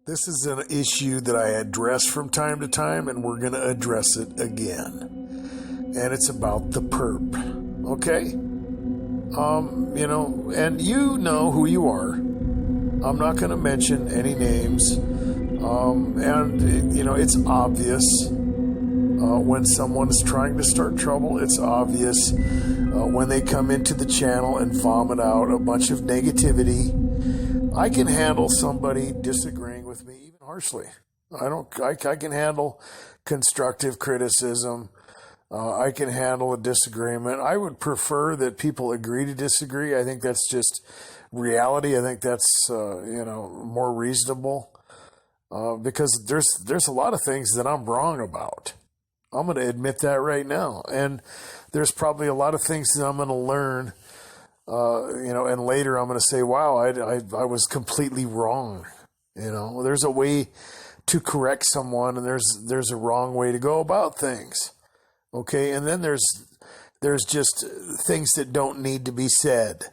This is an issue that I address from time to time, and we're going to address it again. And it's about the perp. Okay? And you know who you are. I'm not going to mention any names. It's obvious when someone's trying to start trouble. It's obvious when they come into the channel and vomit out a bunch of negativity. I can handle somebody disagreeing with me even harshly. I can handle constructive criticism. I can handle a disagreement. I would prefer that people agree to disagree. I think that's just reality. I think that's more reasonable because there's a lot of things that I'm wrong about. I'm going to admit that right now, and there's probably a lot of things that I'm going to learn. And later I'm going to say, wow, I was completely wrong. There's a way to correct someone, and there's a wrong way to go about things. Okay. And then there's just things that don't need to be said.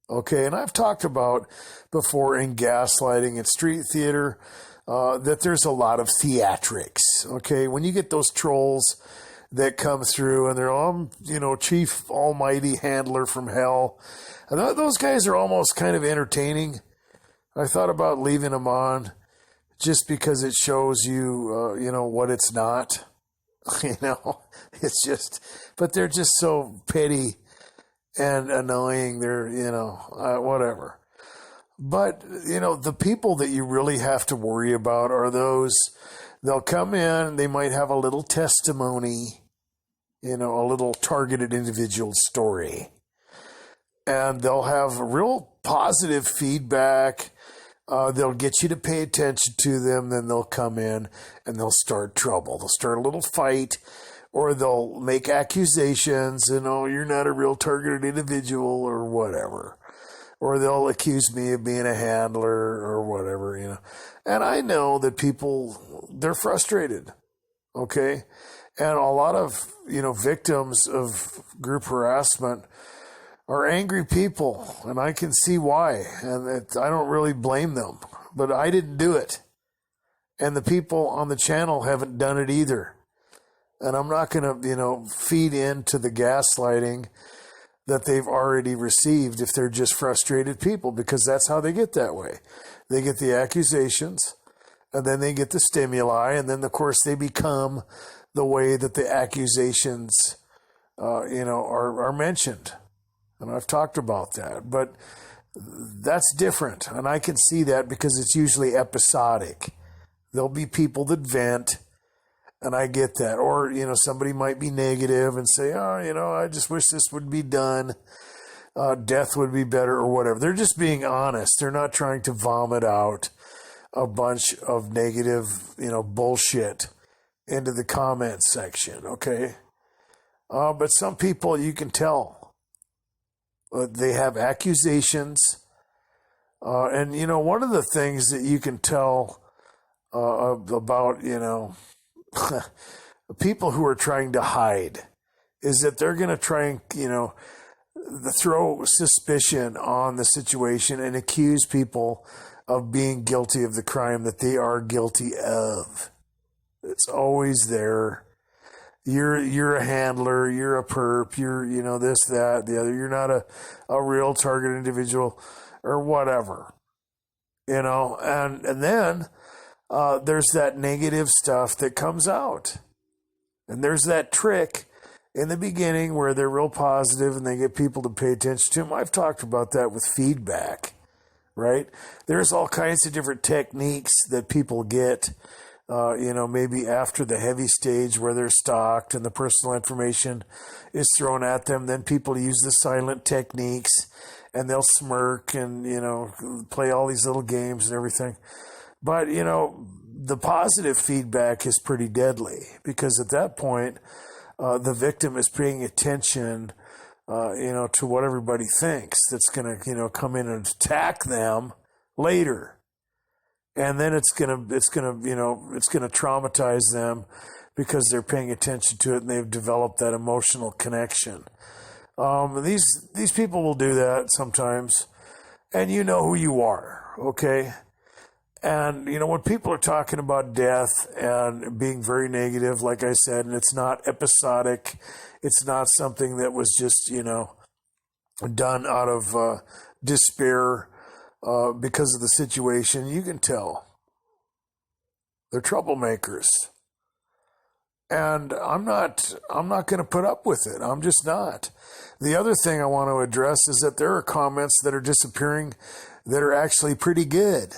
Okay. And I've talked about before in gaslighting and street theater, that there's a lot of theatrics. Okay. When you get those trolls that come through and they're, chief almighty handler from hell. And those guys are almost kind of entertaining. I thought about leaving them on just because it shows you, what it's not. It's just, but they're just so petty and annoying. They're, whatever. But, the people that you really have to worry about are those, they'll come in, they might have a little testimony, a little targeted individual story. And they'll have real positive feedback. They'll get you to pay attention to them. Then they'll come in and they'll start trouble. They'll start a little fight, or they'll make accusations and, you're not a real targeted individual or whatever. Or they'll accuse me of being a handler or whatever, And I know that people, they're frustrated, okay? And a lot of, victims of group harassment are angry people, and I can see why. And I don't really blame them, but I didn't do it. And the people on the channel haven't done it either. And I'm not going to, feed into the gaslighting that they've already received if they're just frustrated people, because that's how they get that way. They get the accusations, and then they get the stimuli, and then, of course, they become the way that the accusations, are mentioned. And I've talked about that, but that's different. And I can see that because it's usually episodic. There'll be people that vent, and I get that. Or, somebody might be negative and say, I just wish this would be done. Death would be better or whatever. They're just being honest. They're not trying to vomit out a bunch of negative, bullshit into the comment section. Okay. But some people, you can tell, they have accusations. And, one of the things that you can tell about, people who are trying to hide is that they're going to try and, throw suspicion on the situation and accuse people of being guilty of the crime that they are guilty of. It's always there. You're a handler, you're a perp, you're, this, that, the other. You're not a real target individual or whatever, and then there's that negative stuff that comes out. And there's that trick in the beginning where they're real positive and they get people to pay attention to them. I've talked about that with feedback, right? There's all kinds of different techniques that people get, maybe after the heavy stage where they're stalked and the personal information is thrown at them. Then people use the silent techniques and they'll smirk and, play all these little games and everything. But, the positive feedback is pretty deadly because at that point, the victim is paying attention, to what everybody thinks that's going to, come in and attack them later. And then it's going to traumatize them because they're paying attention to it and they've developed that emotional connection. These people will do that sometimes, and you know who you are, okay? And, when people are talking about death and being very negative, like I said, and it's not episodic, it's not something that was just, done out of despair because of the situation, you can tell. They're troublemakers. And I'm not going to put up with it. I'm just not. The other thing I want to address is that there are comments that are disappearing that are actually pretty good.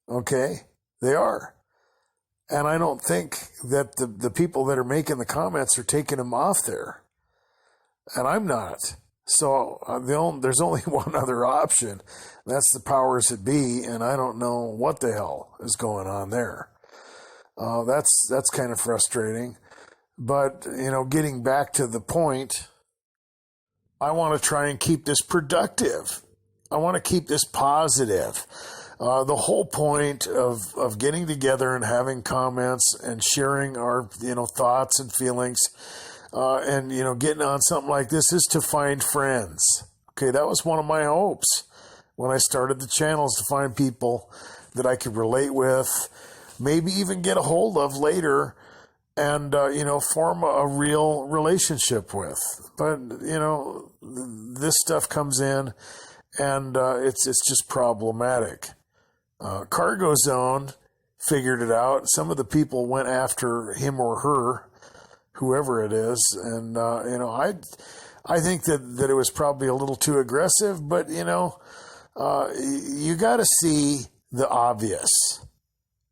Okay? They are. And I don't think that the people that are making the comments are taking them off there. And I'm not. So there's only one other option. That's the powers that be, and I don't know what the hell is going on there. That's kind of frustrating. But, getting back to the point, I want to try and keep this productive. I want to keep this positive. The whole point of getting together and having comments and sharing our, thoughts and feelings, and, getting on something like this is to find friends. Okay, that was one of my hopes when I started the channels, to find people that I could relate with, maybe even get a hold of later and, form a real relationship with. But, this stuff comes in and it's just problematic. Cargo Zone figured it out. Some of the people went after him or her, whoever it is. And, I think that it was probably a little too aggressive, but, you got to see the obvious.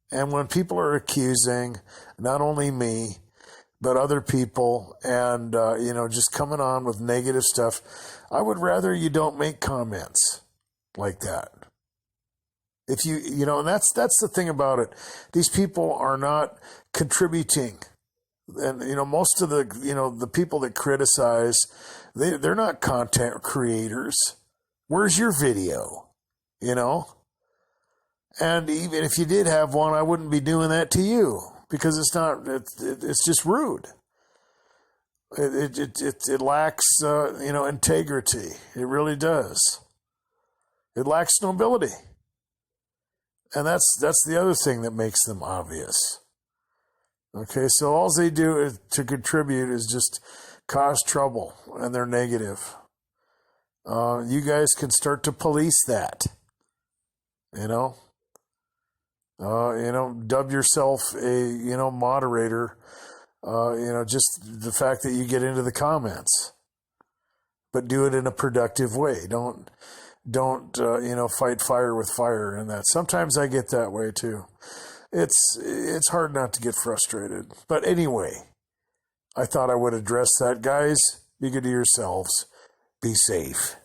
And when people are accusing not only me, but other people and, just coming on with negative stuff, I would rather you don't make comments like that. If and that's the thing about it. These people are not contributing. And, most of the people that criticize, they're not content creators. Where's your video? And even if you did have one, I wouldn't be doing that to you because it's just rude. It lacks, integrity. It really does. It lacks nobility. And that's the other thing that makes them obvious. Okay, so all they do to contribute is just cause trouble, and they're negative. You guys can start to police that. Dub yourself a, moderator, just the fact that you get into the comments, but do it in a productive way. Don't, fight fire with fire and that. Sometimes I get that way too. It's hard not to get frustrated. But anyway, I thought I would address that. Guys, be good to yourselves. Be safe.